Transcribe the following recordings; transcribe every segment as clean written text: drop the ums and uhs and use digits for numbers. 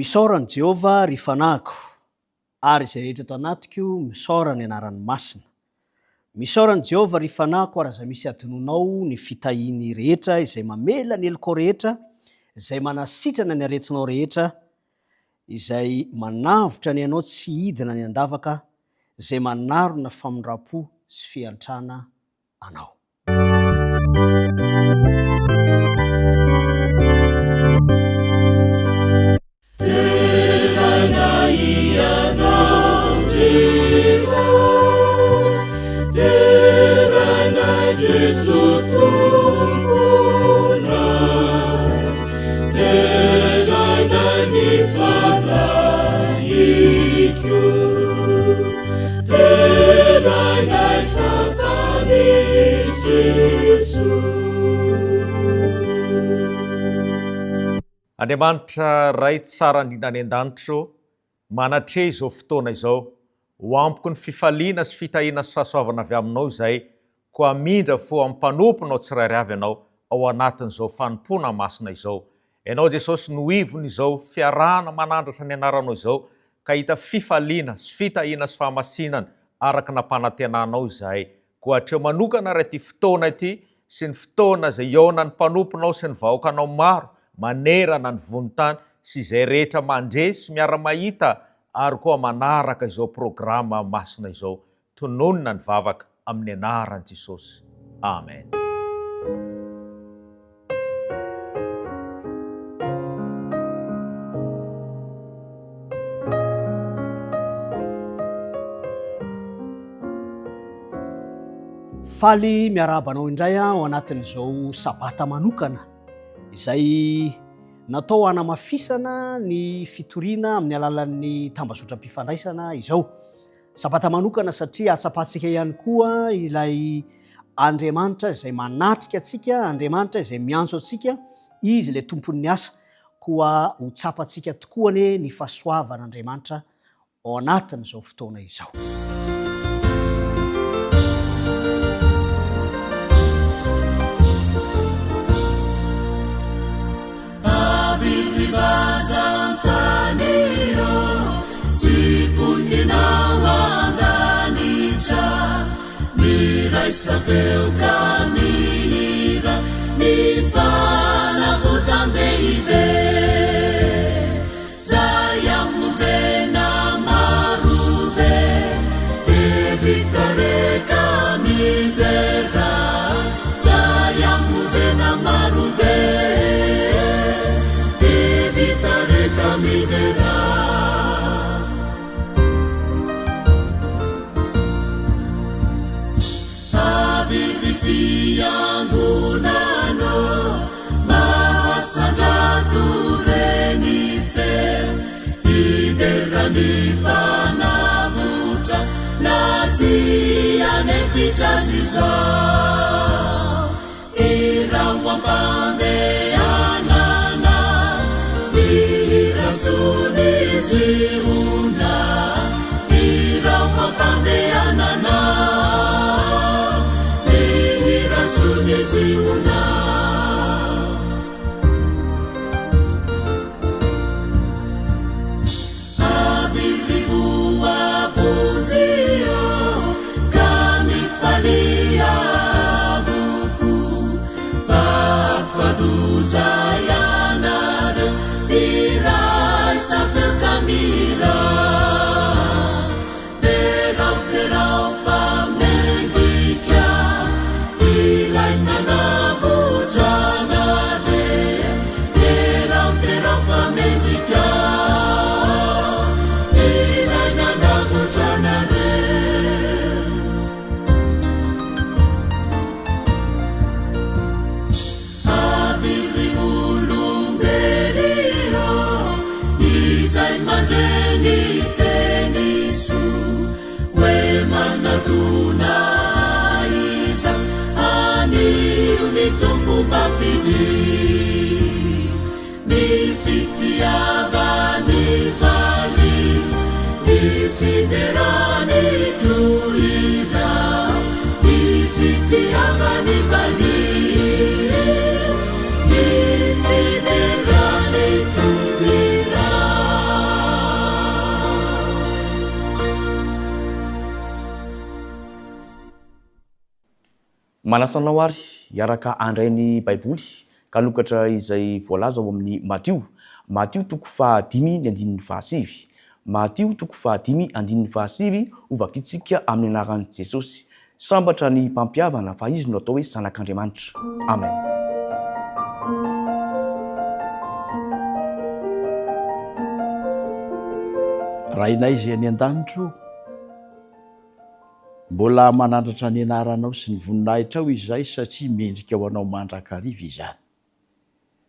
Misaorany Jehova ry fanahiko, ary izay rehetra eto anatiko misaorany anarany masina. Misaorany Jehova ry fanahiko, ary izay misy adinonao ny fitahiny rehetra izay mamela ny eloko rehetra, izay manasitrana ny aretinao rehetra, izay manavotra ny anao tsy hidina ny andavaka, izay manarona famindrapo sy fiantrana anao. Andriamanitra ray tsara indrindra any an-danitro, manatre izao fotoana izao, ho ampoko ny fifaliana sy fitahiana sy fahasoavana avy aminao izay, koa mindra fo amin'ny mpanomponao tsirairay avy ianao ao anatin'izao fanompona masina izao. Ianao Jesosy no ivony izao fiarahana manandratra ny anaranao izao, ka hita fifaliana sy fitahiana sy fahamasinana araka nampanantenanao izay. Koa hatreo manokana ray ty fotoana ity sy ny fotoana izay iona ny mpanomponao sy ny vahoakanao maro manerana ny vonontany sy izay rehetra mandresy miara-mahita ary koa manaraka izao programa masina izao. Tononona ny vavaka amin'ny anaran'i Jesosy. Amen. Faly miarabanao indray ao anatin'izao sabata manokana izay natao hanamafisana ny fitoriana amin'ny alalan'ny tambazotram-pifandraisana izao. Sabata manokana satria atsapatsika ihany koa ilay Andriamanitra izay manatrika atsika, Andriamanitra izay miantso atsika, izy ilay tompon'ny asa, koa ho tsapatsika tokoa ny fahasoavan'Andriamanitra ao anatin'izao fotoana izao. Saveu caminhira ni fala vutandehibe saya mudena marube devitare camidera saya mudena marube devitare camidera. Fiangunano mahasandratureni feo iderani panavutra natiane fitrazizao irawambandeanana irasuniziuna mafidi ni fitiavani vali ni fiderani tuila ni fitiavani vali ni fiderani tuila. Manasanao ary iaraka andrainy baiboly ka lokatra izay voalaza ao amin'ny Matio toko 5:5 Matio toko 5:5 ovakitsika amin'ny anaran'i Jesosy. Sambatra ny mpampiavana fa izy no atao hoe zanak'Andriamanitra. Amen. Raha inay izay any an-danitro, mbola manandratra ny anaranao sy ny voninahitra ao izay satria mendrika ho anao mandrakariva izany.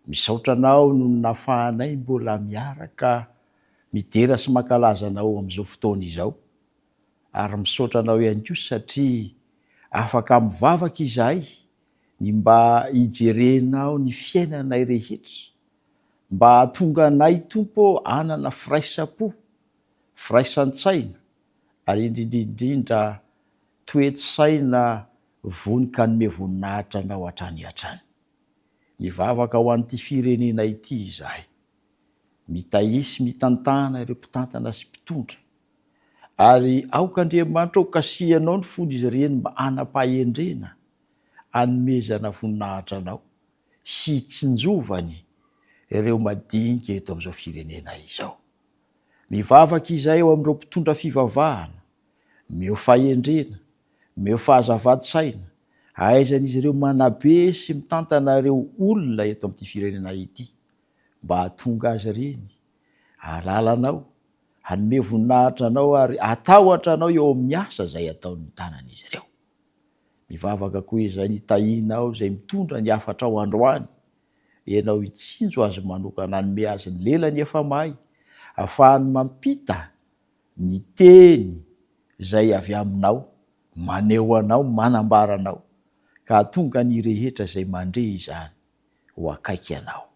Misaotra anao no nafahanay mbola miaraka midera sy mankalaza anao amin'izao fotoana izao. Ary misaotra anao ihany koa satria afaka mivavaka izahay ny mba hijerenao ny fiainanay rehetra, mba hatonga anay Tompo hanana firaisapo, firaisan-tsaina ary indrindra toe-tsaina vonika nome voninahitra anao hatrany hatrany. Mivavaka ho an'ity firenena ity izahay, mitahisy mitantana ireo mpitantana sy mpitondra, ary aoka Andriamanitra ao kasihanao ny fony izy ireny mba hanapa-endrena, hanomezana voninahitra anao sy hitsinjovany ireo madinika eto amin'izao firenena izao. Mivavaka izay ao amin'ireo mpitondra fivavahana, meo fahendrena, meo fahazavady-tsaina, aizan'izy ireo manabe sy mitantana ireo olona eto amin'ity firenena ity, mba hatonga azy ireny halalanao, hanome voninahitra anao ary atahotra anao eo amin'ny asa izay ataon'ny tanan'izy ireo. Mivavaka koa izay nitahinao izay mitondra ny afatra ao androany, ianao hitsinjo azy manokana hanome azy ny lelany efa mahay, ahafahany mampita ny teny izay avy aminao, maneho anao, manambara anao, ka hatonga ny rehetra izay mandre izany ho akaiky anao.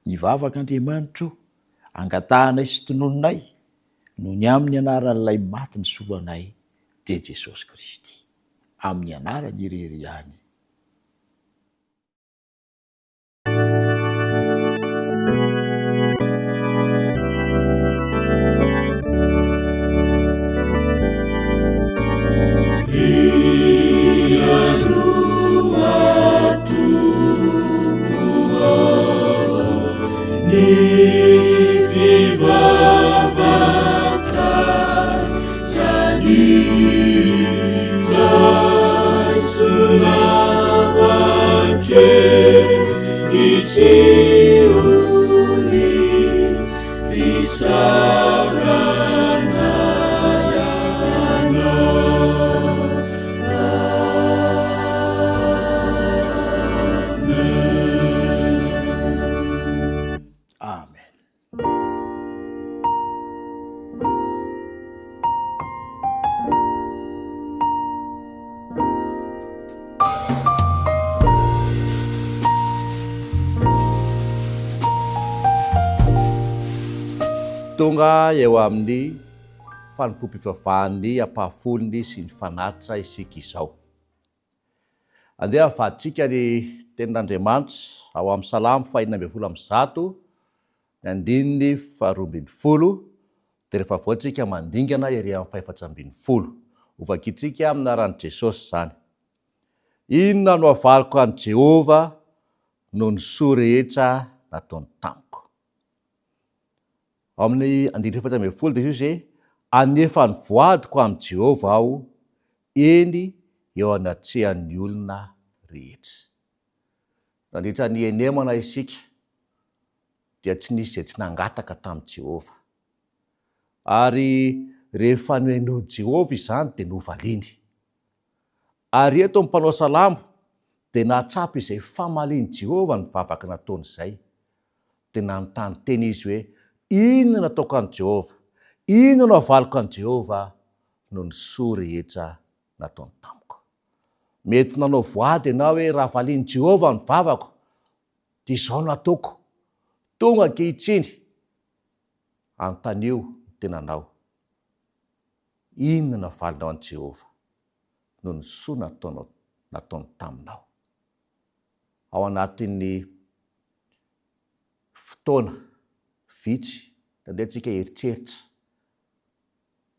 Mivavaka Andriamanitra, angatahanay sy tonononay no ny amin'ny anaran'ilay maty ny soloanay dia Jesosy Kristy. Amin'ny anarany irery ihany. Tonga eo amin'ny fanompoam-pivavahany ampahafolony sy ny fanatitra isika izao. Andeha avaditsika ny tenin'Andriamanitra ao amin'ny Salamo 119 ny andininy 220 dia rehefa voatsika mandingana ery amin'ny 420. Ovakitsika amin'ny anaran'i Jesosy izany. Inona no avaliko an'i Jehova no ny soa rehetra nataony tamiko. Amin'ny andininy 420 dia izy anefa ny voadiko amin'i Jehova aho, eny eo anatrehan'ny olona rehetra. Nandritra ny enemana isika dia tsy nisy izay tsy nangataka tamin'i Jehova. Ary rehefa noenao Jehova izany dia novaliany. Ary eto amin'ny mpanao salamo dia nahatsapa izay famalian'i Jehova ny vavaka nataony izay. Dia nanontany teny izy hoe, inona nataoko an'i Jehova? Inona no avaliko an'i Jehova no ny soa rehetra nataony tamiko? Mety nanao voady ianao hoe raha valian'i Jehova ny vavako dia izao no ataoko tonga ankehitriny anontanio tenanao inona valinao an' Jehova no ny soa nataony taminao. Ao anatin'ny fotoana vitsy tandehantsika heritreritra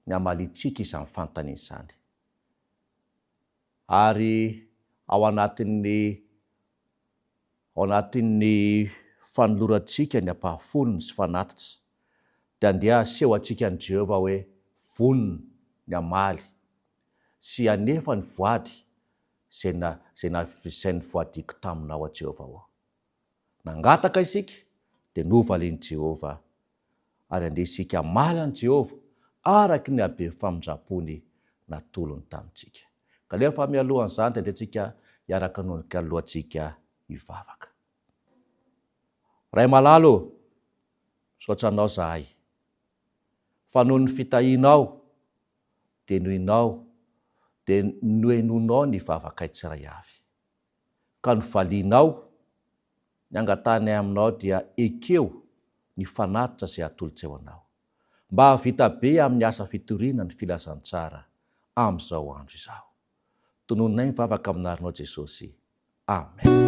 ny amalitsika izany fanontaniana izany, ary ao anatin'ny fanolorantsika ny ampahafolony sy fanatitra dia andeha aseho antsika an' Jehova hoe vonony ny amaly sy anefa ny voady izay ny voadiko taminao a Jehova ao. Nangataka isika dia novalian'i Jehova, ary andeha isika amaly an' Jehova araky ny habe famindrapony natolony tamintsika. Ka nefa mialohan'izany dia andehantsika hiaraka nonika lohantsika hivavaka. Ray malalo, saotranao zahay, fa noho ny fitahianao dia nohinao dia nohenonao ny vavakay tsiray avy, ka novalianao ny angatanay aminao dia ekeo ny fanatitra izay atolotsy eo anao, mba havita be amin'ny asa fitoriana ny filazantsara amin'izao andro izao. Tonononay mivavaka aminarinao Jesosy. Amen.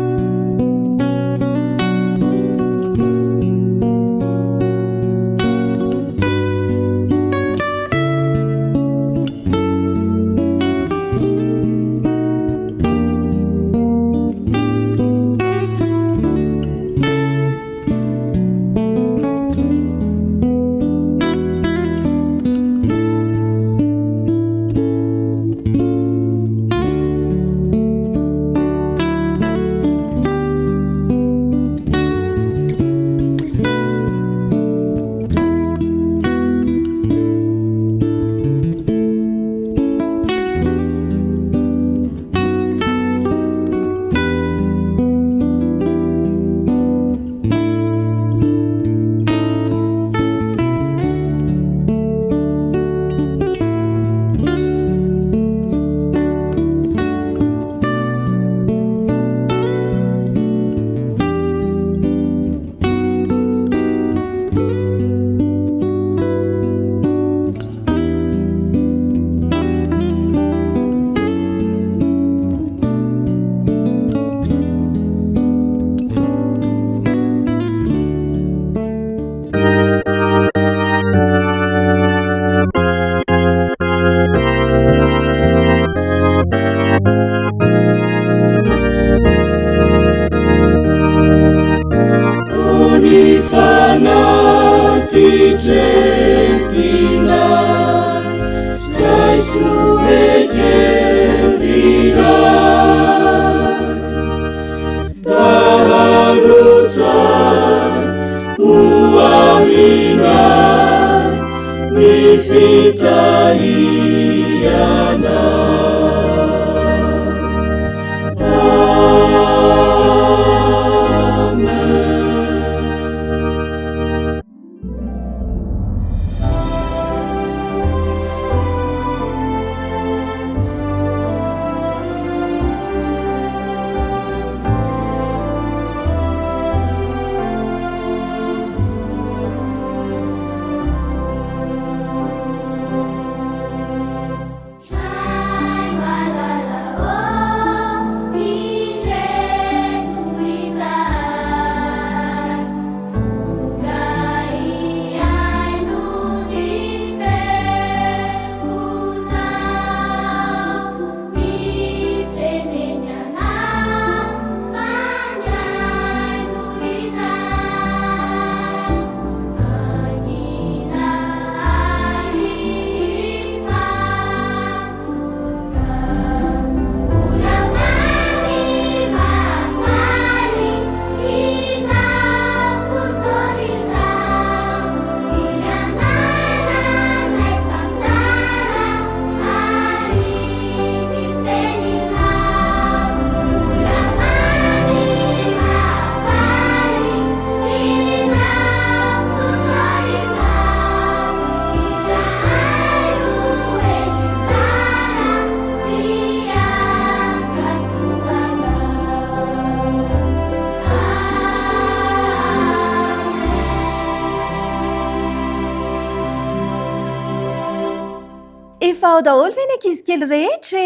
Efa ao daholo ve ny ankizy kely rehetra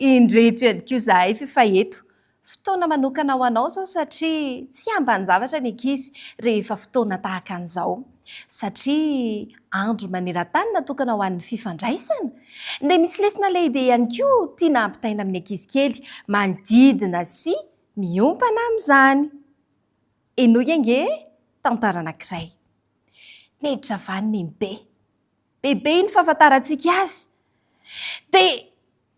indreto ihany koa zahay fefa eto fotoana manokana ho anao zao satria tsy ambany zavatra ny ankizy rehefa fotoana tahaka an'izao satria andro maneran-tany natokana ho an'ny fifandraisana dia misy lesona lehibe ihany koa tiana ampitaina amin'ny ankizy kely manodidina sy miompana amin'izany enoy ange tantara anankiray neditra vaniny be bebe iny fahafantarantsika azy dia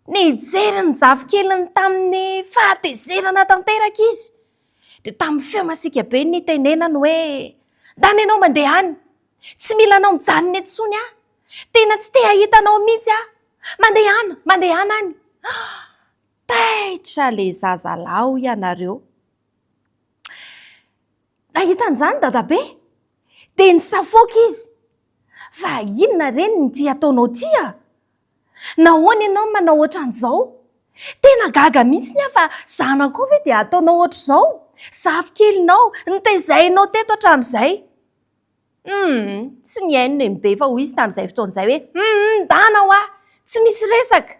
nijery ny zavikeliny tamin'ny fahatezerana tanteraka izy dia tamin'ny feo masika be ny tenenany hoe ndany ianao mandeha any tsy mila anao mijanona etsony aho tena tsy te hahitanao mihitsy aho mandeha any any taitra le zazalao ianareo nahitan'izany dadabe dia nisafoaka izy fa inona reny ny ty ataonao tia nahoana ianao manao ohatran'izao tena gaga mihitsy ny aho fa zanako ve dia ataonao ohatr'izao zavikelinao nitaizainao teto hatramin'izay tsy ny haino ny be fa ho izy tamin'izay fotoan'izay hoe ndana ho aho tsy misy resaka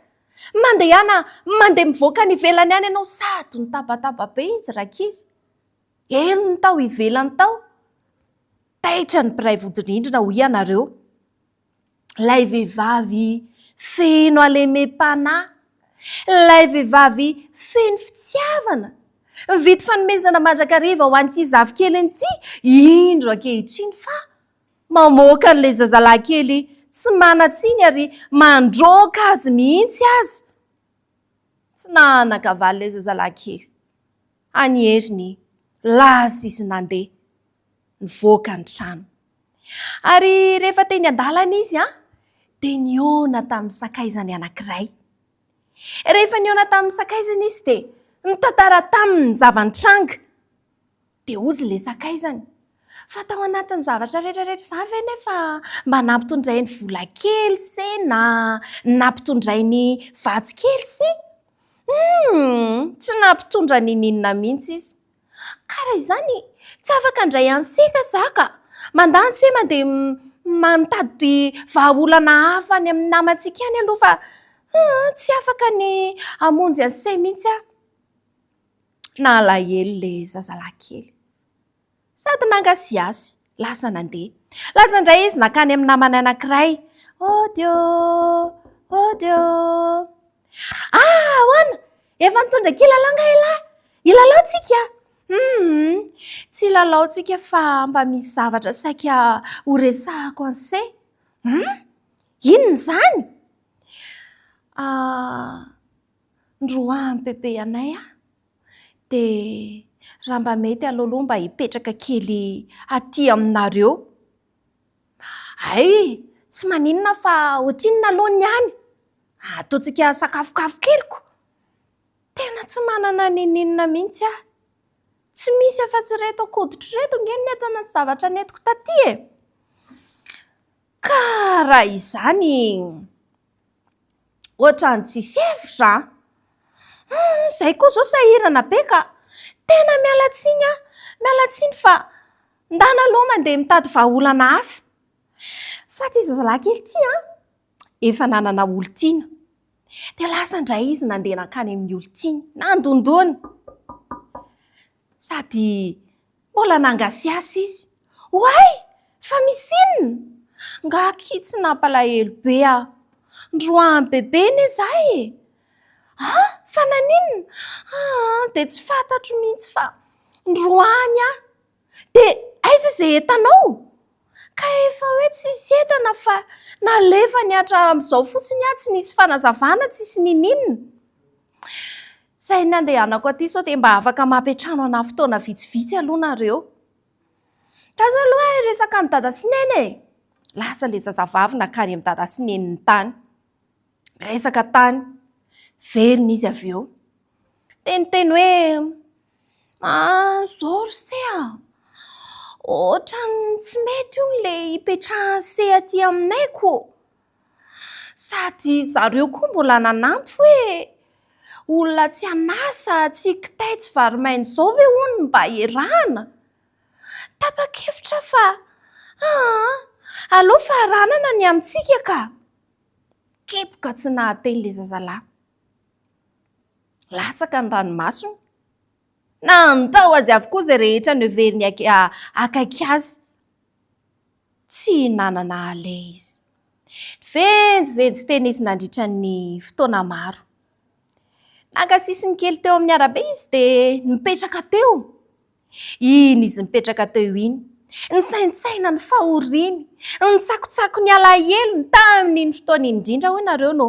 mandeha mivoaka ny ivelany any ianao sady ny tabataba be izy rakizy eno ny tao ivelany tao taitra ny mpiray vodindrindrina ho ianareo lay vehivavy feno alemem-panahy lay vehivavy feno fitiavana vity fanomezana mandrakariva ho an'ity zavikeliny ity indro ankehitriny fa mamoaka n'ilay zazalahy kely tsy manatsiny ary mandroaka azy mihitsy azy tsy nanakavaly ilay zazalahy kely anyheriny lasa izy nandeha nivoaka ny trano ary rehefa teny an-dalana izy dia niona tamin'ny sakaizany anankiray rehefa niona tamin'ny sakaizany izy dia nitantara tamin'ny zavan-tranga dia ozy ilay sakaizany fa tao anatin'ny zavatra rehetrarehetra za ve nefa mba nampitondray ny vola kely se na nampitondray ny vatsy kely se tsy nampitondra ny ninona mihitsy izy karaha izany tsy afaka andray ansika zaka mandany se mandeha mantady vahaolana hafa any amin'ny namantsika any aloha fa tsy afaka ny amonjy an'se mihitsy aho nalahelo le zazalahy kely sady nangasiasy lasa nandeha lasa indray izy nakany amin'ny namany anankiray odio hoana efa nitondra kilalanga ilalaotsika tsy lalaotsika fa mba misy zavatra saika horesahako an'se inona izany ndroany bebe anay dia raha mba mety aloaloha mba hipetraka kely aty aminareo ay tsy maninona fa ohatrinona aloany any ataontsika sakafokafo keliko tena tsy manana ninina mihitsy aho tsy misy afa-tsy reto akoditry reto nge netana ny zavatra netiko taty ka raha izany ohatrany tsisy hevitra izay koa zao sahirana be ka tena mialatsiny fa ndana aloha mandeha mitady vahaolana hafa fa ty zazalahy kely ty efa nanana olo-tiana dia lasa indray izy nandeha nakany amin'ny olo-tiany nandondony sady mbola nangasiasy izy hoay fa misy inona ngakitsy nampalahelo be ndroany bebe ne zay fa naninona dia tsy fantatro mihitsy fa ndroany dia aiza izay etanao ka efa hoe tsisy etana fa nalefa niatra amin'izao fotsiny tsy nisy fanazavana tsisy nininona izay nandehanako aty sao dia mba afaka mampiatrano ana fotoana vitsivitsy aloha nareo kaza aloha resaka amin'ny dada sy neny lasa le zazavavy nakany amin'ny dada sy neniny tany resaka tany verina izy avy eo teniteny hoe zoro se ohatrany tsy mety io le hipetrahany se aty aminayko sady zareo koa mbola nanampy hoe olona tsy anasa tsy kitay tsy varimaina izao ve hono mba herahana tapa-kevitra fa aloha fa ranana ny amintsika ka kepoka tsy nahateny le zazalahy. Latsaka ny ranomasony na andao azy avokoa zay rehetra ny overiny akaiky azy. Tsy nanana ale izy. Venjivenjy tenisy nandritra ny fotoana maro. Nankasisiny kely teo amin'ny arabe izy dia nipetraka teo. Iny izy nipetraka teo iny. Ny saintsaina ny fahoriny, ny tsakotsako ny alahelo tamin'iny fotoana indrindra hoe nareo no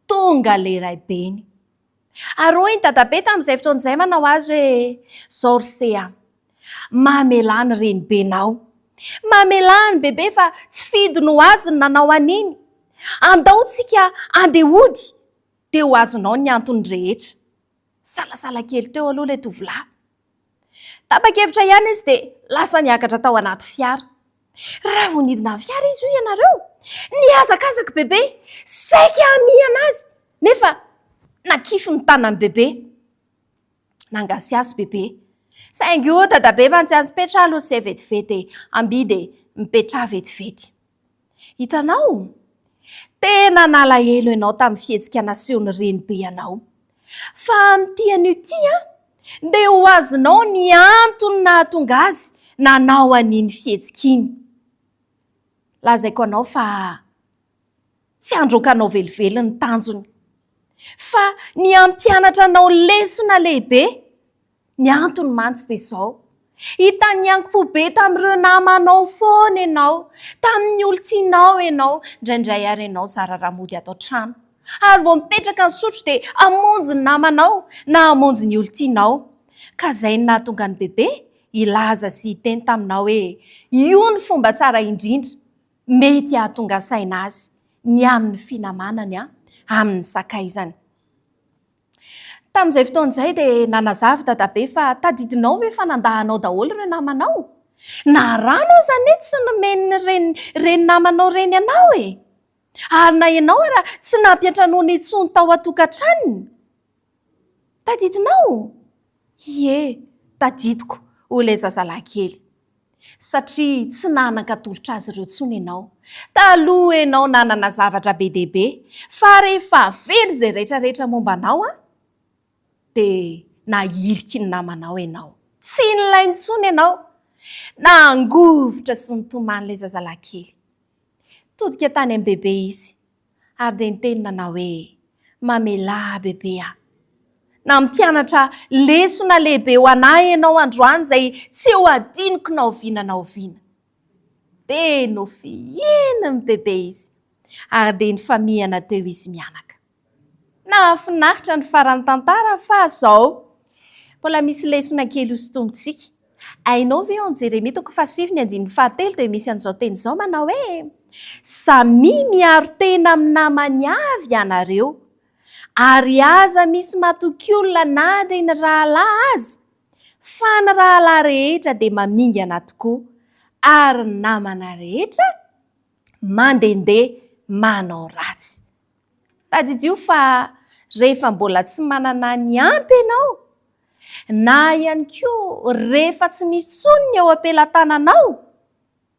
tonga lehiray beny. Ary hoy ny dadabe tamin'izay fotoan'izay manao azy hoe Zorsea, mamelany reny benao. Mamelany bebe fa tsy fidy no azy ny nanao an'iny. Andao tsika andehody dia ho azonao ny antony rehetra. Salasala kely teo aloha ilay tovolahy. Tapa-kevitra ihany izy dia lasa niakatra tao anaty fiara. Raha vao nidina fiara izy io ianareo. Niazakazaka bebe, saika amiana azy. Nefa nakify ny tanany bebe. Nangasy azy bebe. Saingy io dadabe mantsy azy petra aloha se vetivety ambidy mipetra vetivety. Hitanao? Tena nalahelo ianao tamin'ny fihetsika nasehony reny be ianao. Fa amin'ity an'io tia dia ho azonao ny antony nahatonga azy nanao an'iny fihetsika iny. Lazaiko anao fa tsy androkanao velively ny tanjony. Fa ny ampianatra anao lesona lehibe. Ny antony mantsy dia izao. Hitan'ny ankim-po be tamin'ireo namanao foana ianao, tamin'ny olo-tianao ianao, indraindray ary ianao zara ramody atao trano. Ary vao mipetraka ny sotro dia amonjy ny namanao na amonjy ny olo-tianao. Ka izay ny nahatonga ny bebe ilaza sy hiteny taminao hoe io ny fomba tsara indrindra mety hahatonga saina azy ny amin'ny finamanany amin'ny sakaizany. Tamin'izay fotoan'izay dia nanazava dadabe fa tadidinao hoe fanandahanao daholo ireo namanao. Na rano zany tsy nomeny reny namanao reny ianao e. Ary na ianao raha tsy nampiantranao ny intsony tao atokantranony. Tadidinao? Ie, tadidiko ho ilay zazalahy kely. Satria tsy nanan-katolotra azy ireo tsony ianao. Taloha ianao nanana zavatra be dehibe, fa rehefa very izay rehetrarehetra momba anao dia nahiliky ny namanao ianao. Tsy nilainy tsony ianao. Nangovotra sy nitomany ilay zazalahy kely. Todika tany amin'ny bebe izy. Ary dia niteny nanao hoe mamela bebe na mpianatra lesona lehibe ho anahy ianao androany izay tsy ho adiniko na oviana na oviana. Dia nofihina ny bebe izy. Ary dia nifamihana teo izy mianaka. Nahafinaritra ny farany tantara fa izao mbola misy lesona kely hosintomitsika. Ainao ve ao Jeremia 7:7 dia misy an'izao teny izao manao hoe samy miaro tena amin'ny namany avy ianareo. Ary aza misy matoky olona na dia ny rahalahy azy. Fa ny rahalahy rehetra dia mamingana tokoa. Ary ny namana rehetra mandendeha manao ratsy. Tadidio fa rehefa mbola tsy manana ny ampy ianao, na ihany koa rehefa tsy misy tsony eo ampelantananao,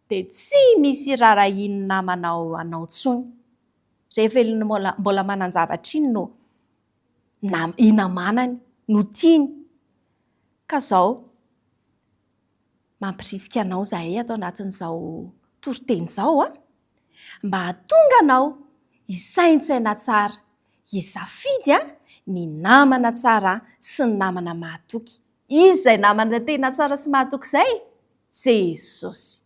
dia tsy misy rarahiny namanao anao tsony. Rehefa mbola manan-javatra iny no inamanany, no tiany. Ka izao, mampirisika anao zahay ato anatin'izao toriteny izao mba hahatonga anao hisaintsaina tsara, hisafidy ny namana tsara sy ny namana mahatoky. Izy izay namana tena tsara sy mahatoky izay? Jesosy.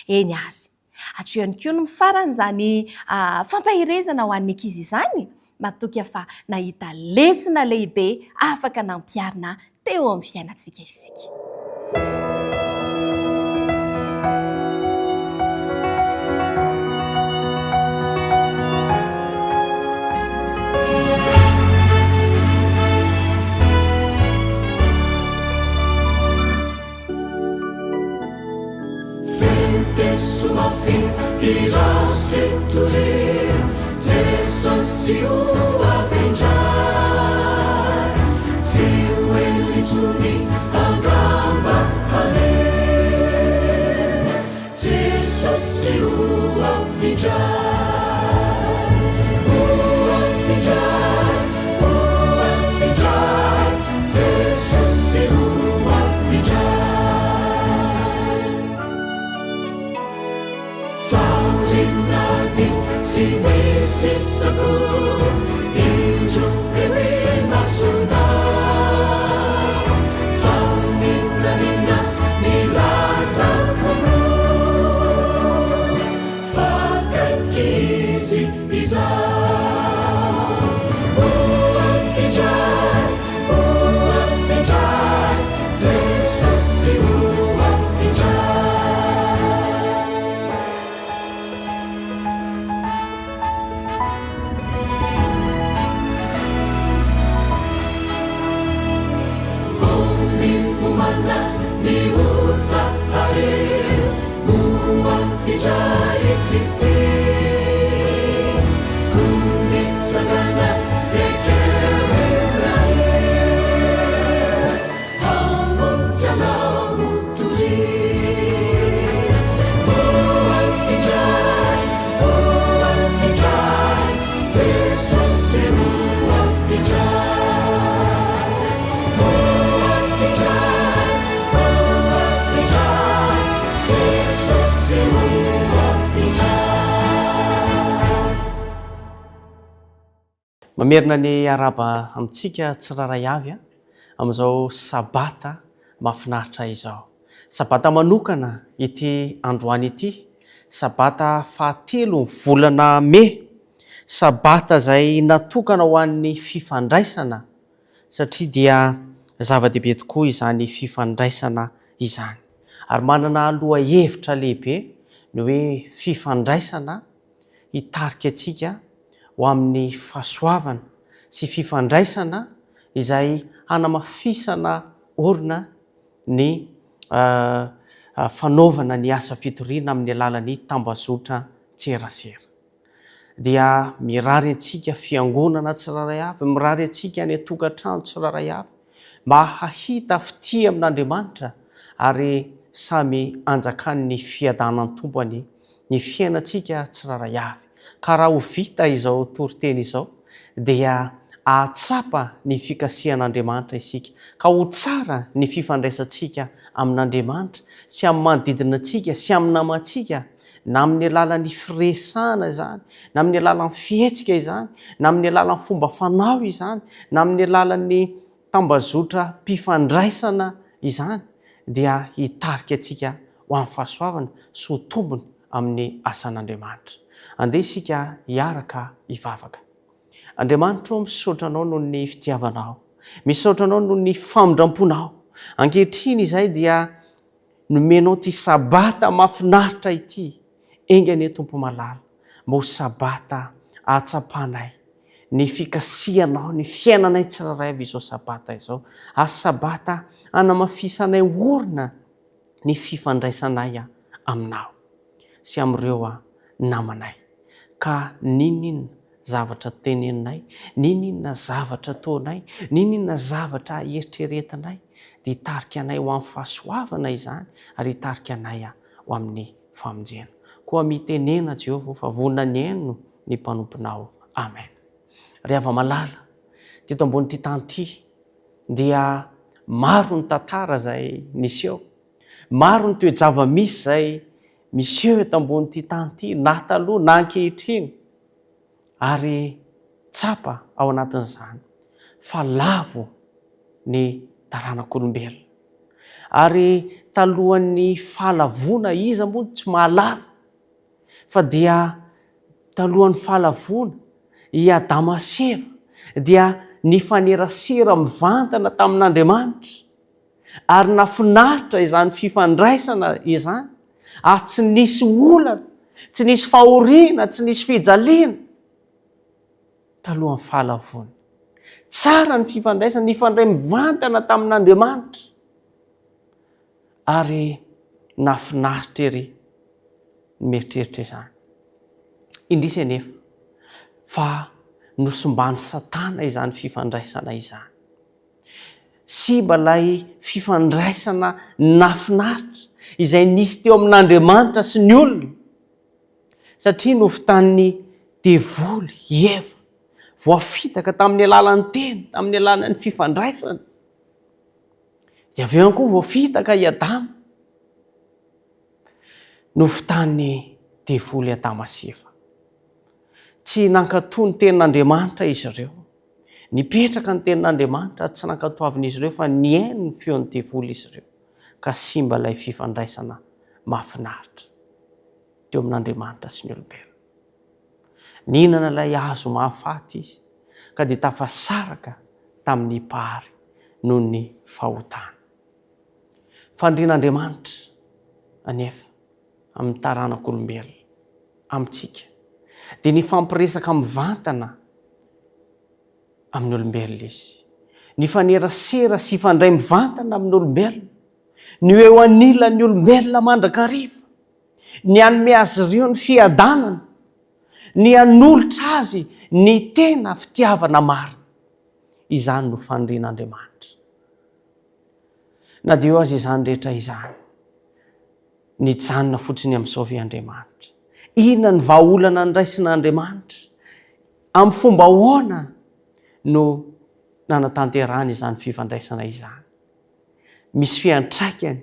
Eny ary, hatreho ihany koa ny mifarana izany fampahirezana ho an'ny ankizy izany, mahatoky fa nahita lesona lehibe afaka nampiarina teo amin'ny fiainantsika isika. Suma fin irá setore Jesus o avenjar se o ele tumi agamba ale Jesus o avenjar mamerina ny araba amintsika tsiraray avy amin'izao sabata mahafinaritra izao. Sabata manokana ity androany ity, sabata fahatelo ny volana May, sabata izay natokana ho an'ny fifandraisana satria dia zava-dehibe tokoa izany fifandraisana izany. Ary manana aloha hevitra lehibe ny hoe fifandraisana hitarika antsika ho amin'ny fahasoavana sy fifandraisana izay hanamafisana orina ny fanaovana ny asa fitoriana amin'ny alalan'ny tambazotra tserasera. Dia mirary antsika fiangonana tsiraray avy, mirary antsika ny tokantrano tsiraray avy mba hahita fity amin'Andriamanitra ary samy anjakany ny fiadanany tompony ny fiainantsika tsiraray avy. Ka raha ho vita izao toriteny izao dia ahatsapa ny fikasihan'Andriamanitra isika, ka ho tsara ny fifandraisantsika amin'Andriamanitra sy amin'ny manodidina antsika sy amin'ny namantsika, na amin'ny alalan'ny firesahana izany, na amin'ny alalan'ny fihetsika izany, na amin'ny alalan'ny fomba fanao izany, na amin'ny alalan'ny tambazotra mpifandraisana izany, dia hitarika antsika ho amin'ny fahasoavana sy ho tombony amin'ny asan'Andriamanitra. Andeha isika hiaraka hivavaka. Andriamanitra misaotra anao noho ny fitiavanao, misaotra anao noho ny famindramponao. Ankehitriny izay dia nomenao ty sabata mahafinaritra ity, engany Tompo malala, mba ho sabata ahatsapanay ny fikasihanao, ny fiainanay tsiraray avy izao sabata izao, ary sabata hanamafisanay orina ny fifandraisanay aminao sy amin'ireo namanay. Ka ninona zavatra teneninay, ninona zavatra ataonay, ninona zavatra eritreretinay, dia hitarika anay ho amin'ny fahasoavana izany ary hitarika anay ho amin'ny famonjena. Koa mitenena Jehovah fa vonina ny aino ny mpanomponao. Amen. Rehefa malala teto ambony ty tany ity dia maro ny tantara izay niseho, maro ny toe-java-misy izay miseho eto ambony ty tany ity, na taloha na ankehitriny, ary tsapa ao anatin'izany fa lavo ny taranak'olombelona. Ary talohan'ny fahalavona iza moa tsy mahalala, fa dia talohan'ny fahalavona i Adama sy Eva dia ny fanerasera mivantana tamin'Andriamanitra, ary nafinaritra izany fifandraisana izany, ary tsy nisy olana, tsy nisy fahoriana, tsy nisy fijaliana talohan'ny fahalavona. Tsara ny fifandraisana, nifandray mivantana tamin'Andriamanitra, ary nafinaritra ery mieritreritra izany. Indrisy anefa fa nosombany Satana izany fifandraisana izany. Sy balay fifandraisana nafinaritra izay nisy teo amin'Andriamanitra sy ny olona, satria novitan'ny devoly Eva voafitaka tamin'ny alalan'ny teny, tamin'ny alanany fifandraisana. Dia avy eo ihany koa voafitaka i Adama no vitany devoly Adama sy Eva. Tsy nankatoa ny tenin'Andriamanitra izy ireo. Nipetraka ny tenin'Andriamanitra tsy nankatoavin'izy ireo fa niaino ny feon'ny devoly izy ireo. Ka simba ilay fifandraisana mahafinaritra teo amin'Andriamanitra sy ny olombelona. Nihinana ilay hazo mahafaty izy ka dia tafasaraka tamin'ny pahary noho ny fahotana. Fandrian'Andriamanitra anefa amin'ny taranak'olombelona amintsika dia ny fampiresaka mivantana amin'ny olombelona izy. Ny fanerasera sy fandray mivantana amin'ny olombelona. Ny eo anilan'ny olombelona mandrakariva. Ny anome azy ireo ny fiadanana. Ny anolotra azy ny tena fitiavana marina. Izany no fandrian'Andriamanitra. Na dia eo azy izany rehetra izany. Nijanona fotsiny amin'izao ve Andriamanitra? Inona ny vahaolana niraisin'Andriamanitra? Amin'ny fomba ahoana no nanatanterahany izany fifandraisana izany? Misy fiantraikany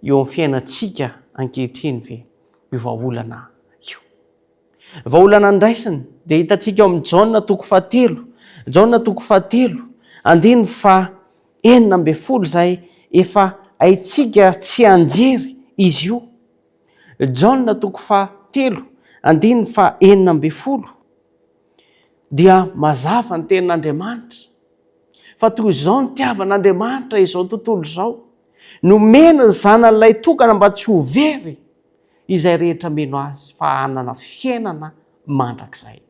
eo amin'ny fiainantsika ankehitriny ve io vahaolana io? Vahaolana niraisiny dia hitantsika eo amin'ny Jaona 3, Jaona 3, 9:40 izay efa haitsika tsy anjery izy io. Jaona 3, 9:40 dia mazava ny tenin'Andriamanitra fa toy izao ny tiavan'Andriamanitra izao tontolo izao, nomena ny zanan'ilay tokana mba tsy ho very izay rehetra meno azy fa hanana fiainana mandrakizay.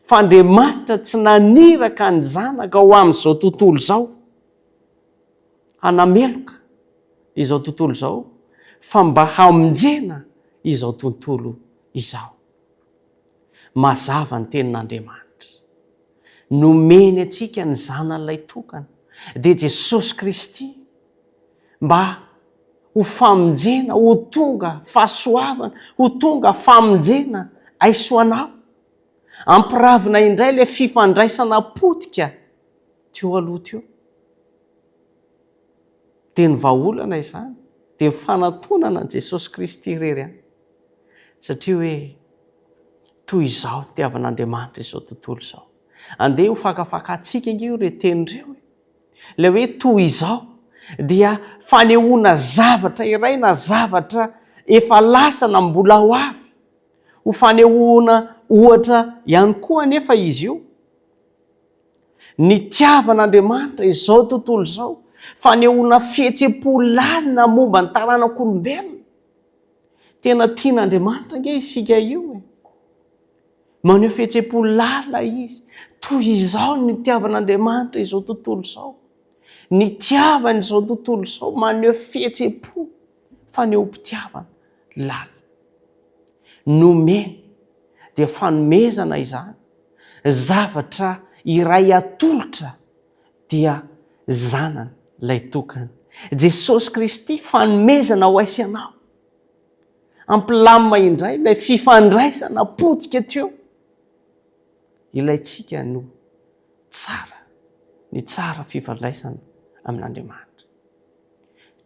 Fa Andriamanitra tsy naniraka ny zanaka ho amin'izao tontolo izao hanameloka izao tontolo izao, fa mba hamonjena izao tontolo izao. Mazava ny tenin'Andriamanitra. Nomeny atsika ny zanan'ilay tokana dia Jesosy Kristy mba ho famonjena, ho tonga fahasoavana, ho tonga famonjena aisoanao. Ampiravina indray ilay fifandraisana potika teo aloha teo. Dia ny vahaolana izany dia fanantonana an' Jesosy Kristy irery ihany. Satria hoe toy izao tiavan'Andriamanitra izao tontolo izao. Andeha ho fakafakantsika io retenireo. Ilay hoe toy izao dia fanehoana zavatra iray na zavatra efa lasa na mbola ho avy. Ho fanehoana ohatra ihany koa anefa izy io. Ny tiavan'Andriamanitra izao tontolo izao fanehoana fihetsem-po lalina momba ny taranak'olombelona. Tena tian'Andriamanitra nge isika io. Maneho fihetsem-po lalina izy. Toy izao ny tiavan'Andriamanitra izao tontolo izao. Ny tiavany izao tontolo izao maneho fihetsem-po faneho-pitiavana lalina. Nomeny dia fanomezana izany. Zavatra iray atolotra dia zanany ilay tokana. Jesosy Kristy fanomezana ho aisy anao. Ampilamina indray ilay fifandraisana potika teo. Ilaitsika no tsara, ny tsara fifandraisana amin'Andriamanitra.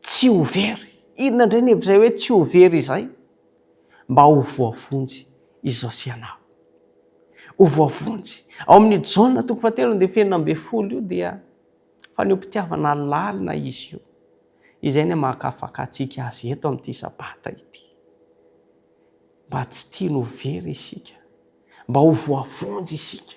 Tsy ho very. Inona indray ny hevitray hoe tsy ho very izay? Mba ho voafonjy izao sy anao. Ho voafonjy. Ao amin'ny Jaona 3:40 io dia faneho-pitiavana lalina izy io. Izay ny mahakafakantsika azy eto amin'ity sabata ity. Mba tsy tia no very isika. Mba ho voafonjy isika.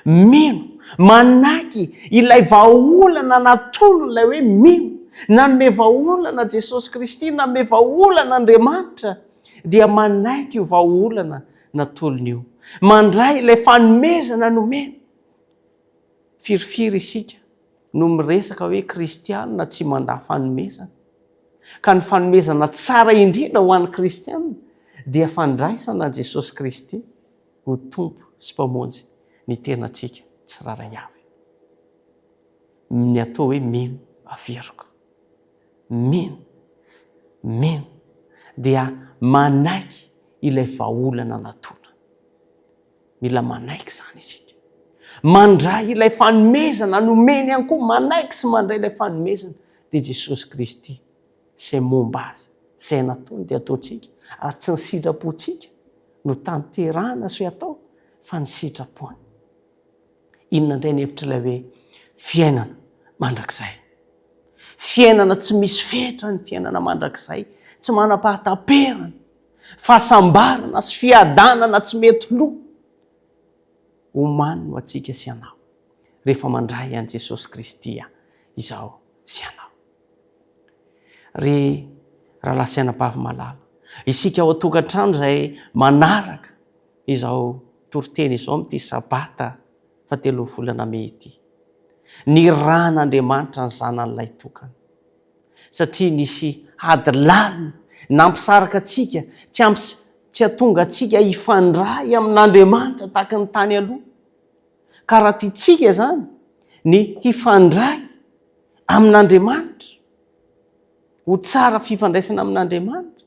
Mino, manaky ilay vahaolana natolo ilay hoe mino. Nanome vahaolana Jesosy Kristy, nanome vahaolana Andriamanitra. Dia manaiky io vahaolana natolon'io. Mandray ilay fanomezana nomena. Firifiry isika no miresaka hoe kristianina tsy manda fanomezana. Ka ny fanomezana tsara indrindra ho an'ny kristianina dia fandraisana Jesosy Kristy ho tompo sy mpamonjy ny tenantsika tsiraray avy. Ny atao hoe mino averiko. Mino dia manaiky ilay vahaolana natona. Mila manaiky izany isika. mandray ilay fanomezana nomeny ihany koa manaiky sy mandray ilay fanomezana dia Jesosy Kristy izay momba azy izay nataony dia ataontsika ary tsy ny sitrapontsika no tanterahana sy atao fa ny sitrapoany. Inona indray ny hevitra ilay hoe fiainana mandrakizay, fiainana tsy misy fetra ny fiainana mandrakizay, tsy manam-pahataperana, fahasambarana sy fiadanana tsy mety loha omany no atsika sy anao rehefa mandray an' Jesosy Kristy izao sy anao. Ry raha sainam-pavy malala, isika ao an-tokantrano izay manaraka izao toriteny izao amin'ity sabata fahatelo volana May ity, ny ran'Andriamanitra ny zanan'ilay tokana satria nisy ady lalina nampisaraka atsika tsy hatonga atsika hifandray amin'Andriamanitra tahaka ny tany aloha, ka raha tiatsika zany ny hifandray amin'Andriamanitra, ho tsara fifandraisana amin'Andriamanitra,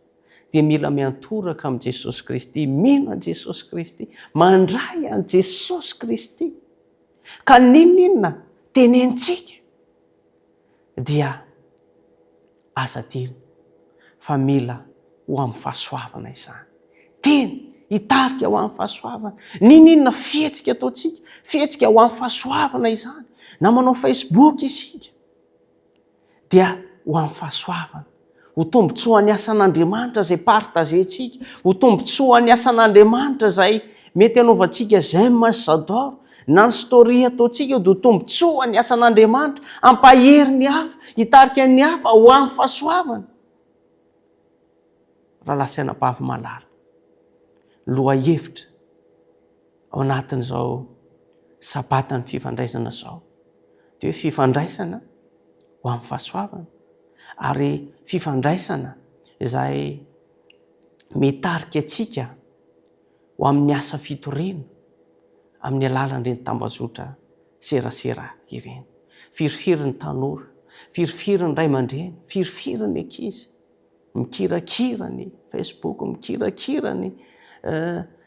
dia mila miantoraka amin'i Jesosy Kristy, mino an' Jesosy Kristy, mandray an' Jesosy Kristy. Ka ninona tenentsika dia asa teny fa mila ho amin'ny fahasoavana izany. Teny hitarika ho amin'ny fahasoavana. Ninona fihetsika ataontsika, fihetsika ho amin'ny fahasoavana izany. Na manao Facebook isika dia ho amin'ny fahasoavana. Ho tombotsoa ny asan'Andriamanitra izay partazentsika, ho tombotsoa ny asan'Andriamanitra izay mety hanaovantsika j'aime sy j'adore, na ny story ataontsika dia ho tombotsoa ny asan'Andriamanitra, ampahery ny hafa, hitarika ny hafa ho amin'ny fahasoavana. Raha lasaina-pavy malala, loha hevitra ao anatin'izao sabatany fifandraisana izao dia hoe fifandraisana ho amin'ny fahasoavana, ary fifandraisana izay mitarika atsika ho amin'ny asa fitoriana amin'ny alalan'ireny tambazotra serasera ireny. Firifiriny tanora, firifiriny ray aman-dreny, firifiriny ankizy, mikirakira ny Facebook, mikirakira ny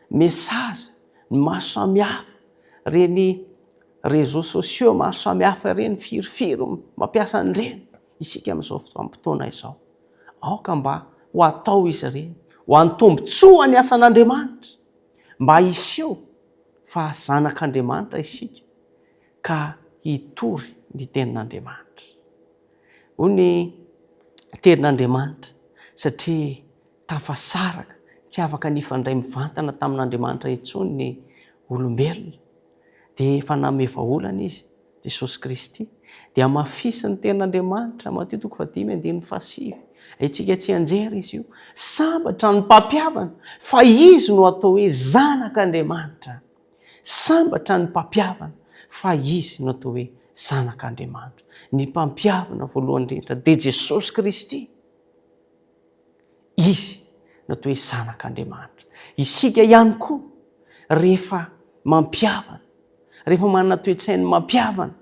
mesazy, ny maro samihafa, reny réseaux sociaux maro samihafa reny, firifiro mampiasa an'ireny isika amin'izao fotoana izao. Aoka mba ho atao izy ireny, ho antombotsoa ny asan'Andriamanitra, mba hiseho fa zanak'Andriamanitra isika ka hitory ny tenin'Andriamanitra. Hoy ny tenin'Andriamanitra satria tafasaraka tsy afaka nifandray mivantana tamin'Andriamanitra intsony ny olombelona, dia efa nanome vahaolana izy Jesosy Kristy dia mafisy ny tenin'Andriamanitra. Mateo 5:7, itsika tsy anjera izy io, sambatra ny mpampiavana fa izy no atao hoe zanak'Andriamanitra. Sambatra ny mpampiavana fa izy no atao hoe zanak'Andriamanitra. Ny mpampiavana voalohany indrindra dia Jesosy Kristy, izy no atao hoe zanak'Andriamanitra. Isika ihany koa rehefa mampiavana, rehefa manana toe-tsainy mampiavana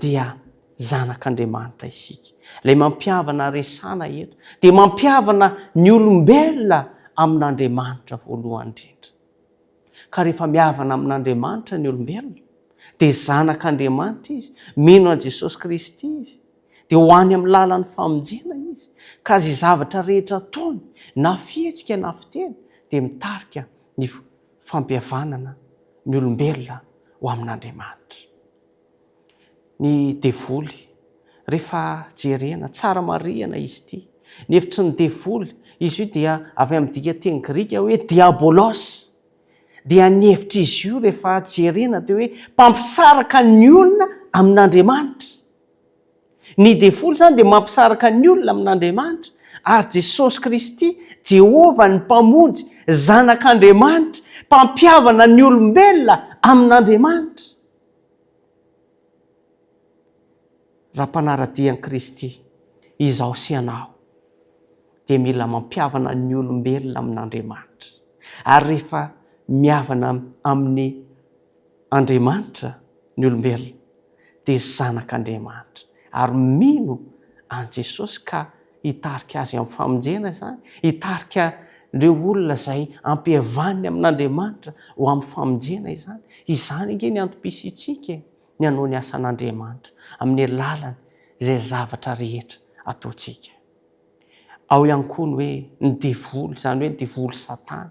dia zanak'Andriamanitra isika. Ilay mampiavana resana eto dia mampiavana ny olombelona amin'Andriamanitra voalohany indrindra. Ka rehefa miavana amin'Andriamanitra ny olombelona dia zanak'Andriamanitra izy, mino an' Jesosy Kristy izy, dia ho any amin'ny lalan'ny famonjena izy, ka izay zavatra rehetra ataony na fihetsika na fiteny dia mitarika ny fampihavanana ny olombelona ho amin'Andriamanitra. Ny devoly rehefa jerena tsara marihana izy ity, ny hevitry ny devoly izy io dia avy amin'ny dika teny grika hoe diabolos, dia ny hevitra izy io rehefa jerena dia hoe mpampisaraka ny olona amin'Andriamanitra. Ny devoly zany dia mampisaraka ny olona amin'Andriamanitra, ary Jesosy Kristy Jehovah ny mpamonjy, zanak'Andriamanitra, mpampiavana ny olombelona amin'Andriamanitra. Raha mpanaradian'i Kristy izao sy anao dia mila mampiavana ny olombelona amin'Andriamanitra, ary rehefa miavana amin'ny Andriamanitra ny olombelona dia zanak'Andriamanitra, ary mino an' Jesosy ka hitarika azy amin'ny famonjena zany, hitarika ndreo olona zay ampihavaniny amin'Andriamanitra ho amin'ny famonjena izany. Izany nge ny antom-pisy itsika ny hanao ny asan'Andriamanitra amin'ny lalany zay zavatra rehetra ataotsika. Ao ihany koa ny hoe ny devoly, izany hoe ny devoly Satana,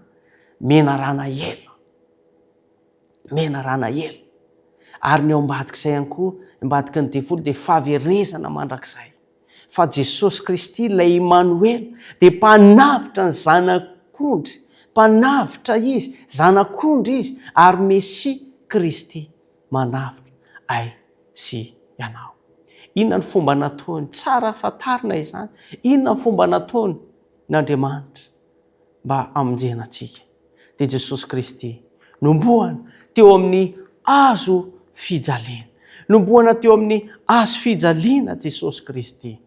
menarana ela. Menarana ela. Ary ny ao ambadik'izay ihany koa, ambadiky ny devoly dia fahaverezana mandrakizay. Fa Jesosy Kristy ilay Emmanuel dia mpanavitra ny zanak'ondry, mpanavitra izy, zanak'ondry izy, ary Mesia Kristy manavitra ay sy ianao. Inona ny fomba nataony? Tsara fantarina izany. Inona ny fomba nataony n'Andriamanitra mba hamonjena antsika? Dia Jesosy Kristy nombohana teo amin'ny hazo fijaliana. Nombohana teo amin'ny hazo fijaliana Jesosy Kristy.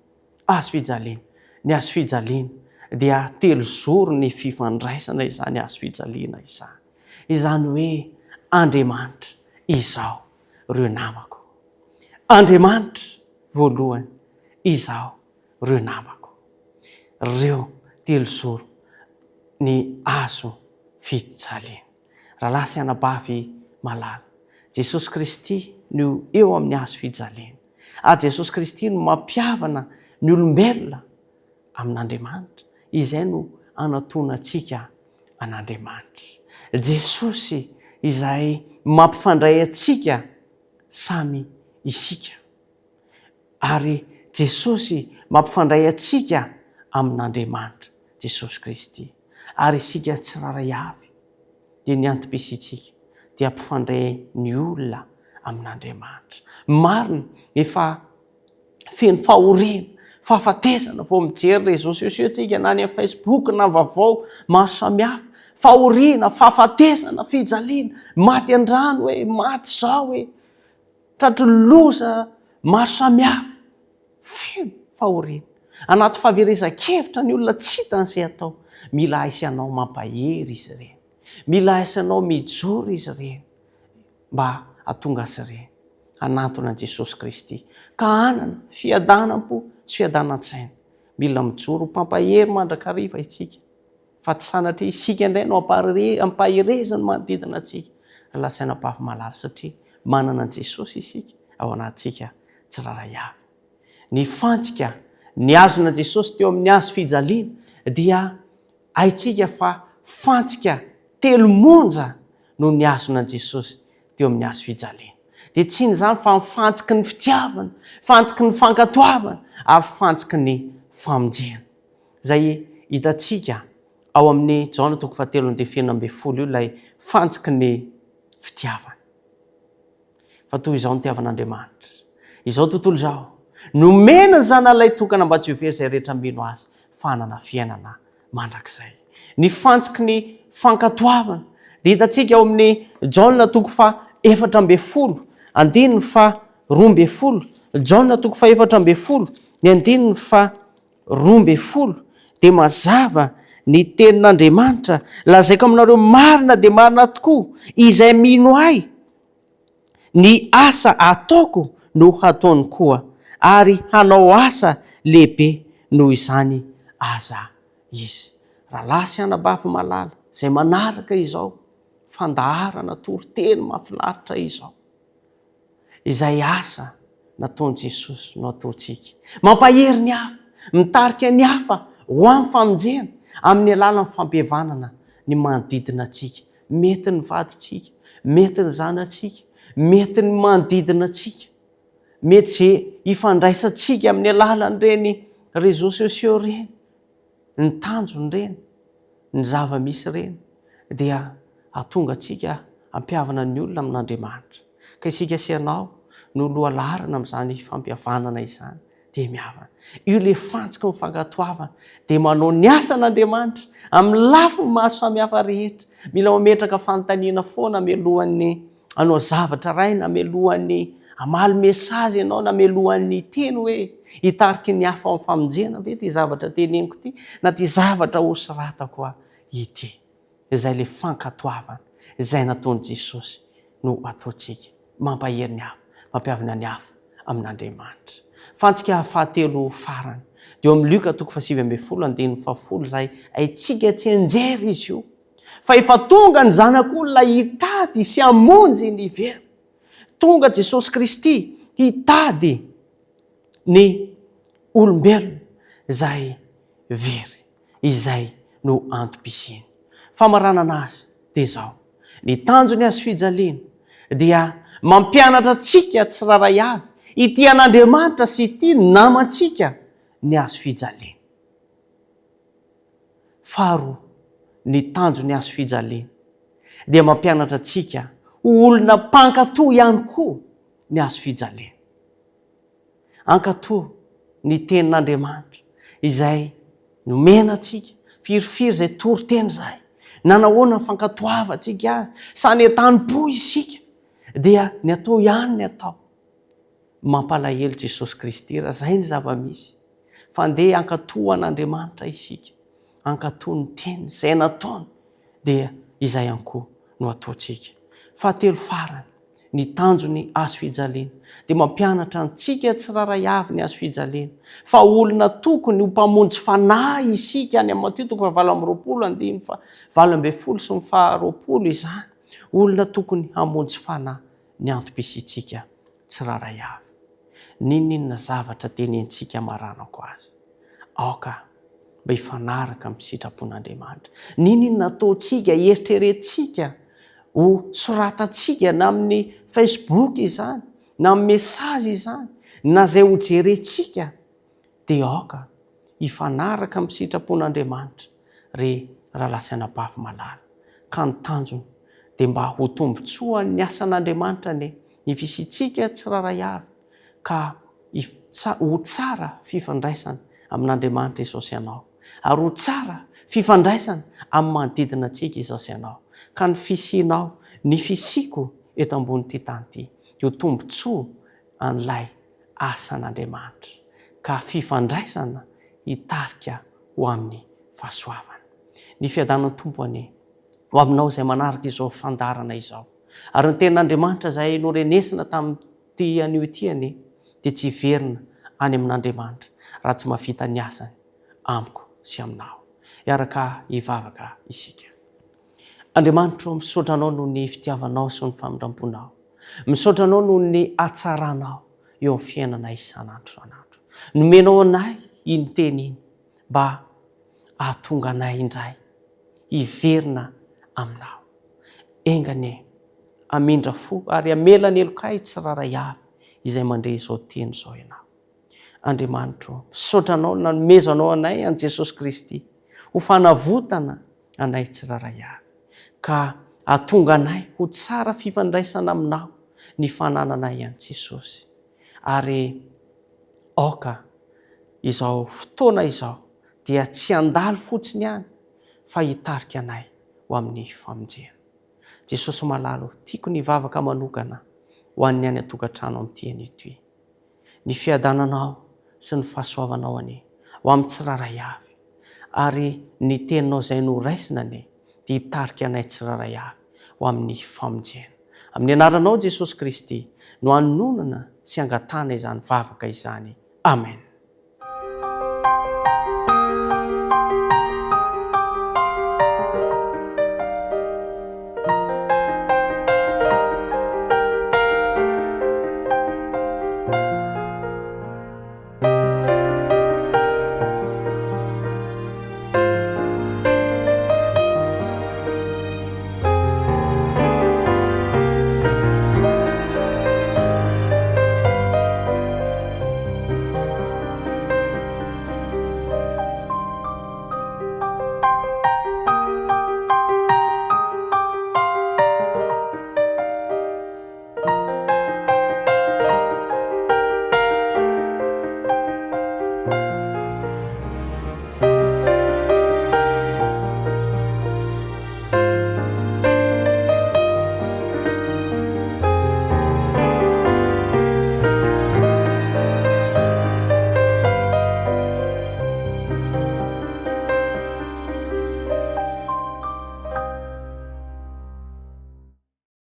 Hazo fijaliana. Ny hazo fijaliana dia 3 zoro ny fifandraisana izany hazo fijaliana izany. Izany hoe Andriamanitra izao reo namako. Andriamanitra voalohany izao reo namako. Reo 3 zoro ny hazo fijaliana. Rahalahy sy anabavy malala, Jesosy Kristy no eo amin'ny hazo fijaliana. Ary Jesosy Kristy no mampiavana ny olombelona amin'Andriamanitra. Izay no anatona antsika an'Andriamanitra. Jesosy izay mampifandray antsika samy isika. Ary Jesosy mampifandray antsika amin'Andriamanitra, Jesosy Kristy. Ary isika tsiraray avy dia ny antom-pisy itsika dia ampifandray ny olona amin'Andriamanitra. Marina efa feno fahoriana, fahafatesana vao mijery réseaux sociaux tsika na ny Facebook na vaovao maro samihafa. Fahoriana, fahafatesana, fijaliana, maty an-drano hoe, maty zao hoe, tratroloza maro samihafa. Feno fahoriana. Anaty fahaverezan-kevitra ny olona tsy hitan'izay atao. Mila aisanao mampahery izy ireny. Mila aisanao mijoro izy ireny mba hatonga azy ireny anatona Jesosy Kristy. Ka anana fiadanam-po sy fiadanan-tsaina. Mila mijoro mpampahery mandrakariva itsika. Fa tsy sanatria isika indray no ampaherezany manodidina antsika. Lasaina bavy malala satria manana Jesosy isika ao anatsika tsiraray avy. Ny fantsika, ny azona Jesosy teo amin'ny hazo fijaliana dia haitsika fa fantsika 3 monja no ny azona Jesosy teo amin'ny hazo fijaliana. Dia tsy izany fa fantsiky ny fitiavana, fantsiky ny fankatoavana, ary fantsiky ny famonjena. Zay hitantsika ao amin'ny Jaona 3:12 io ilay fantsiky ny fitiavana. Fa toy izao ny tiavan'Andriamanitra. Izao tontolo izao, nomena ny zanalay tokana mba tsy ho very izay rehetra mino azy, fanana fiainana mandrakizay. Ny fantsiky ny fankatoavana dia hitantsika ao amin'ny Jaona 4:12, andininy fa 12, Jaona 4:12, ny andininy fa 12, dia mazava ny tenin'Andriamanitra lazaiko aminareo marina dia marina tokoa izay mino ahy, ny asa ataoko no hataony koa, ary hanao asa lehibe noho izany aza izy. Rahalahy sy anabavy malala izay manaraka izao fandaharana toriteny mahafinaritra izao, izay asa nataony Jesosy no ataontsika. Mampahery ny hafa, mitarika ny hafa ho amin'ny famonjena amin'ny alalan'ny fampihavanana ny manodidina antsika. Mety ny vaditsika, mety ny zanatsika, mety ny manodidina antsika, mety izay hifandraisantsika amin'ny alalan'ireny réseaux sociaux reny, ny tanjony reny, ny zava-misy reny, dia hatonga antsika hampihavana ny olona amin'Andriamanitra. Ka isika sy ianao no lohalarana amin'izany fampihavanana izany dia mihavana. Io le fantsiky ny fankatoavana dia manao ny asan'Andriamanitra amin'ny lafiny maro samihafa rehetra. Mila mametraka fanontaniana foana mialohan'ny hanao zavatra ray, na mialohan'ny hamaly mesazy ianao, na mialohan'ny teny hoe hitariky ny hafa amin'ny famonjena ve ty zavatra teneniko ty, na ty zavatra hosoratako ity. Izay le fankatoavana izay nataony Jesosy no ataontsika. Mampahery ny hafa, mampiavana ny hafa amin'Andriamanitra. Fantsika fahatelo farany, dia eo amin'ny lioka toko fasivy ambe folo andiny fafolo zay aitsika tsy anjery izy io fa efa tonga ny zanak'olona hitady sy amonjy ny very tonga Jesosy Kristy hitady ny olombelona zay very izay no antom-pisiny famaranana azy dia zao ny tanjony azy fijaliana dia mampianatra atsika tsiraray avy ity an'Andriamanitra sy ity namantsika ny azo fijaliana faharoa ny tanjony azo fijaliana dia mampianatra atsika olona mpankatoa ihany koa ny azo fijaliana ankatoa ny tenin'Andriamanitra izay nomena atsika firifiry zay toriteny zay nanahoana ny fankatoavatsika azy sany an-tanipo isika dia ny atao ihany ny atao mampalahelo Jesosy Kristy raha zay ny zava-misy fandeha ankatoa an'Andriamanitra isika ankatoa ny teny zay nataony dia izay ihany koa no ataontsika fahatelo farany ny tanjony azo fijaliana dia mampianatra antsika tsiraray avy ny azo fijaliana fa olona tokony ho mpamonjy fanahy isika any amin'ny Mateo toko fahavalo amby roapolo andiny fa valo ambe folo sy ny faharoapolo izany olona tokony hamonjy fanahy ny antom-pisitsika tsiraray avy ninona zavatra tenentsika maranako azy aoka mba hifanaraka amin'ny sitrapon'Andriamanitra ninona ataontsika eritreretintsika ho soratatsika na amin'ny Facebook izany na amin'ny mesazy izany na zay ho jerentsika dia aoka hifanaraka amin'ny sitrapon'Andriamanitra raha lasa anabavy malala ka ny tanjony dia mba ho tombotsoa ny asan'Andriamanitra ny fisitsika tsiraray avy ka ho tsara fifandraisana amin'Andriamanitra Jesosy ianao ary ho tsara fifandraisana amin'ny manodidina antsika Jesosy ianao ka ny fisinao ny fisiko eto ambony tany ity ho tombotsoa an'ilay asan'Andriamanitra ka fifandraisana hitarika ho amin'ny fahasoavana ny fiadanan'ny tompony ho aminao zay manaraka izao fandarana izao ary ny tenin'Andriamanitra zay norenesina tamin'ity anio itiany dia tsy verina any amin'Andriamanitra raha tsy mavita ny asany amiko sy aminao iaraka hivavaka isika Andriamanitra misaotra anao noho ny fitiavanao sy ny famindramponao misaotra anao noho ny atsaranao eo amin'ny fiainana isan'andro isan'andro nomenao anay iny teny iny mba ahatonga anay indray hiverina aminao engane amindra fo ary amela ny elokay tsiraray avy izay mandre izao teny izao ianao Andriamanitra misaotra anao nanomezanao anay an Jesosy Kristy ho fanavotana anay tsiraray avy ka ahatonga anay ho tsara fifandraisana aminao ny fanananay an Jesosy ary aoka izao fotoana izao dia tsy andalo fotsiny ihany fa hitarika anay ho amin'ny famonjena Jesosy malalo tiako ny vavaka manokana ho an'ny any atokantrano amin'ity an'ity ny fiadananao sy ny fahasoavanao ani ho amin'ny tsiraray avy ary ny teninao zay noraisina ani dia hitarika anay tsiraray avy ho amin'ny famonjena amin'ny anaranao Jesosy Kristy no anonana sy angatana izany vavaka izany amen